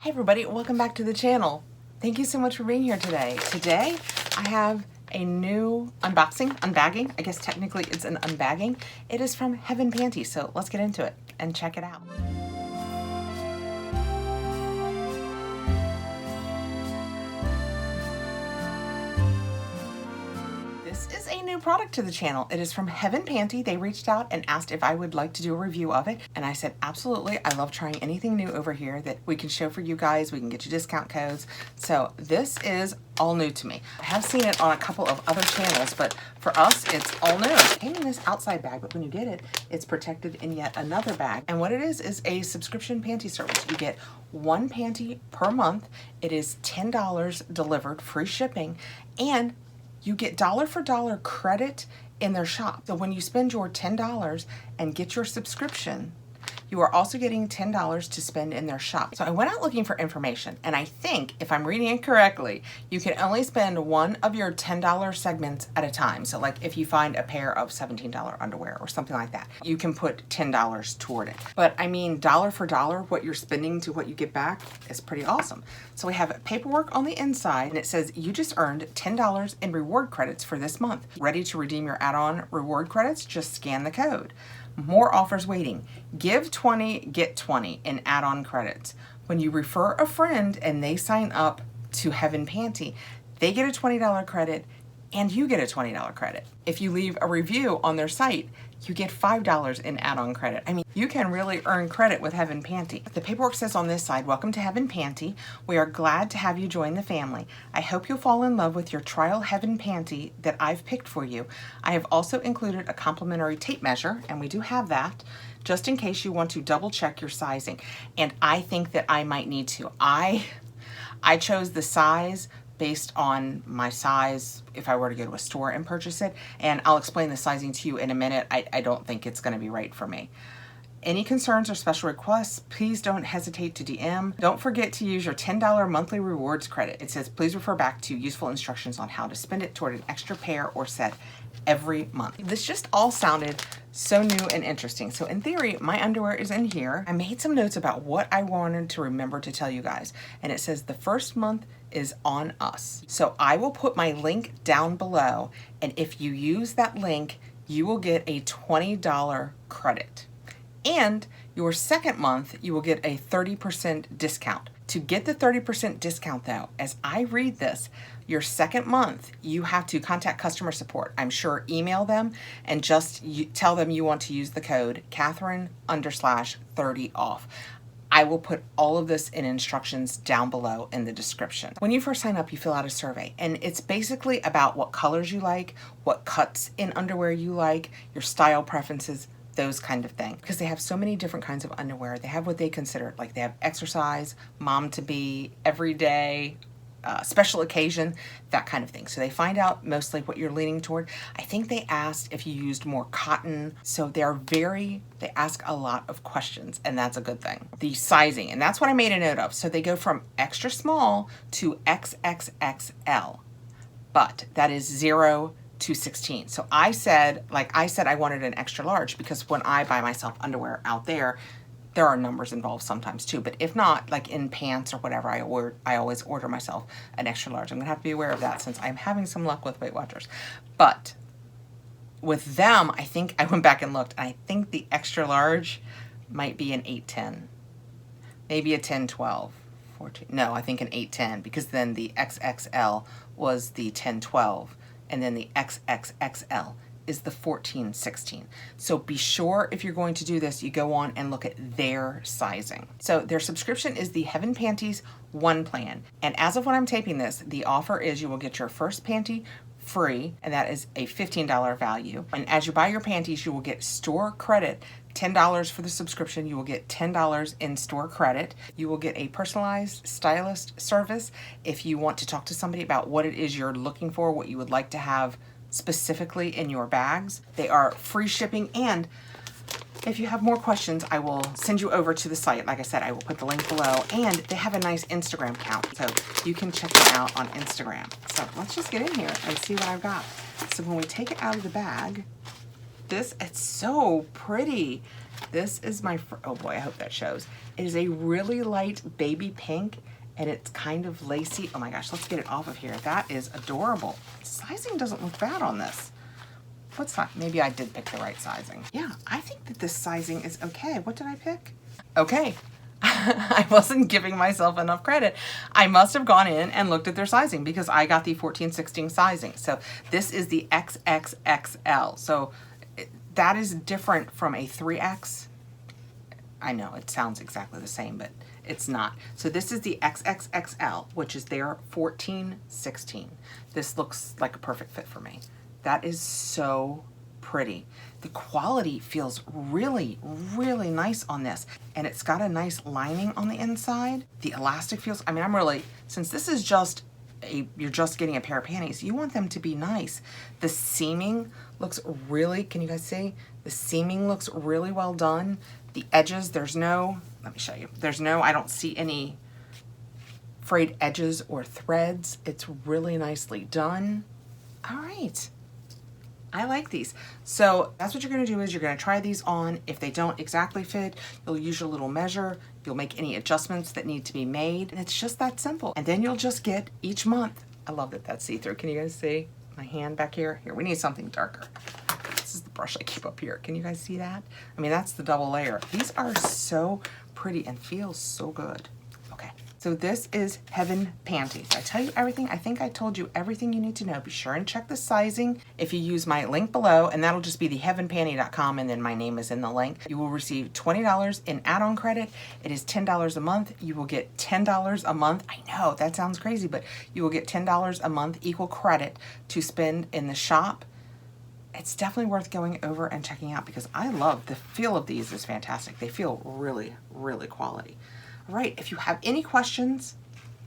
Hey everybody, welcome back to the channel. Thank you so much for being here today. Today I have a new unbagging. I guess technically it's an unbagging. It is from Heaven Panty, so let's get into it and check it out. This is a new product to the channel. It is from Heaven Panty. They reached out and asked if I would like to do a review of it. And I said, absolutely. I love trying anything new over here that we can show for you guys. We can get you discount codes. So this is all new to me. I have seen it on a couple of other channels, but for us, it's all new. It came in this outside bag, but when you get it, it's protected in yet another bag. And what it is a subscription panty service. You get one panty per month. It is $10 delivered, free shipping, and you get dollar for dollar credit in their shop. So when you spend your $10 and get your subscription, you are also getting $10 to spend in their shop. So I went out looking for information, and I think, if I'm reading it correctly, you can only spend one of your $10 segments at a time. So like if you find a pair of $17 underwear or something like that, you can put $10 toward it. But I mean, dollar for dollar, what you're spending to what you get back is pretty awesome. So we have paperwork on the inside, and it says you just earned $10 in reward credits for this month. Ready to redeem your add-on reward credits? Just scan the code. More offers waiting. Give 20, get 20 in add-on credits. When you refer a friend and they sign up to Heaven Panty, they get a $20 credit and you get a $20 credit. If you leave a review on their site, you get $5 in add-on credit. I mean, you can really earn credit with Heaven Panty. The paperwork says on this side, welcome to Heaven Panty. We are glad to have you join the family. I hope you'll fall in love with your trial Heaven Panty that I've picked for you. I have also included a complimentary tape measure, and we do have that, just in case you want to double check your sizing. And I think that I might need to. I chose the size based on my size if I were to go to a store and purchase it, and I'll explain the sizing to you in a minute. I don't think it's going to be right for me. Any concerns or special requests, please don't hesitate to DM. Don't forget to use your $10 monthly rewards credit. It says please refer back to useful instructions on how to spend it toward an extra pair or set every month. This just all sounded so new and interesting. So in theory, my underwear is in here. I made some notes about what I wanted to remember to tell you guys, and it says the first month is on us. So I will put my link down below, and if you use that link, you will get a $20 credit. And your second month, you will get a 30% discount. To get the 30% discount though, as I read this, your second month, you have to contact customer support. I'm sure email them and just tell them you want to use the code Kathrin_30 off. I will put all of this in instructions down below in the description. When you first sign up, you fill out a survey, and it's basically about what colors you like, what cuts in underwear you like, your style preferences, those kind of things. Because they have so many different kinds of underwear. They have what they consider, like they have exercise, mom-to-be, everyday, special occasion, that kind of thing. So they find out mostly what you're leaning toward. I think they asked if you used more cotton. So they ask a lot of questions, and that's a good thing. The sizing, and that's what I made a note of. So they go from extra small to XXXL, but that is 0 to 16. So I said I wanted an extra large because when I buy myself underwear out there are numbers involved sometimes too, but if not, like in pants or whatever, I always order myself an extra large. I'm gonna have to be aware of that since I'm having some luck with Weight Watchers. But with them, I think I went back and looked, and I think the extra large might be an 8-10, maybe a 10-12, 14. No, I think an 8-10, because then the XXL was the 10-12, and then the XXXL is the 14-16. So be sure if you're going to do this, you go on and look at their sizing. So their subscription is the Heaven Panties 1 plan. And as of when I'm taping this, the offer is you will get your first panty free, and that is a $15 value. And as you buy your panties, you will get store credit, $10 for the subscription. You will get $10 in store credit. You will get a personalized stylist service if you want to talk to somebody about what it is you're looking for, what you would like to have specifically in your bags. They are free shipping, and if you have more questions, I will send you over to the site. Like I said, I will put the link below, and they have a nice Instagram account, so you can check them out on Instagram. So let's just get in here and see what I've got. So when we take it out of the bag, it's so pretty. This is my, oh boy, I hope that shows. It is a really light baby pink, and it's kind of lacy. Oh my gosh, let's get it off of here. That is adorable. Sizing doesn't look bad on this. What's that? Maybe I did pick the right sizing. Yeah, I think that this sizing is okay. What did I pick? Okay. I wasn't giving myself enough credit. I must have gone in and looked at their sizing because I got the 14-16 sizing. So this is the XXXL. So that is different from a 3X. I know it sounds exactly the same, but it's not. So this is the XXXL, which is their 14-16. This looks like a perfect fit for me. That is so pretty. The quality feels really, really nice on this. And it's got a nice lining on the inside. The elastic feels, I mean, I'm really, since this is just you're just getting a pair of panties, you want them to be nice. The seaming looks really, can you guys see? The seaming looks really well done. The edges, there's no, let me show you. There's no, I don't see any frayed edges or threads. It's really nicely done. All right. I like these. So that's what you're gonna do is you're gonna try these on. If they don't exactly fit, you'll use your little measure. You'll make any adjustments that need to be made. And it's just that simple. And then you'll just get each month. I love that that's see-through. Can you guys see my hand back here? Here, we need something darker. This is the brush I keep up here. Can you guys see that? I mean, that's the double layer. These are so pretty and feel so good. Okay. So this is Heaven Panty. Did I tell you everything? I think I told you everything you need to know. Be sure and check the sizing if you use my link below, and that'll just be the heavenpanty.com, and then my name is in the link. You will receive $20 in add-on credit. It is $10 a month. You will get $10 a month. I know, that sounds crazy, but you will get $10 a month equal credit to spend in the shop. It's definitely worth going over and checking out because I love the feel of these is fantastic. They feel really, really quality. All right, if you have any questions,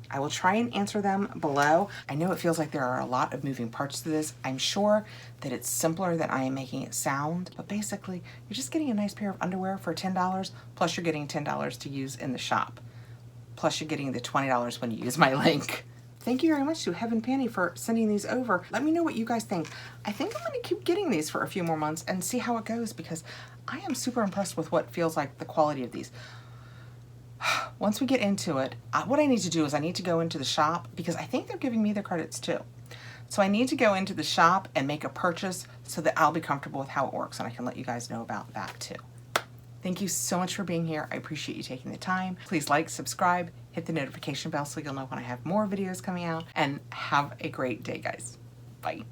I will try and answer them below. I know it feels like there are a lot of moving parts to this. I'm sure that it's simpler than I am making it sound, but basically you're just getting a nice pair of underwear for $10, plus you're getting $10 to use in the shop. Plus you're getting the $20 when you use my link. Thank you very much to Heaven Panty for sending these over. Let me know what you guys think. I think I'm gonna keep getting these for a few more months and see how it goes because I am super impressed with what feels like the quality of these. Once we get into it, what I need to do is I need to go into the shop because I think they're giving me their credits too. So I need to go into the shop and make a purchase so that I'll be comfortable with how it works and I can let you guys know about that too. Thank you so much for being here. I appreciate you taking the time. Please like, subscribe, hit the notification bell so you'll know when I have more videos coming out, and have a great day, guys. Bye.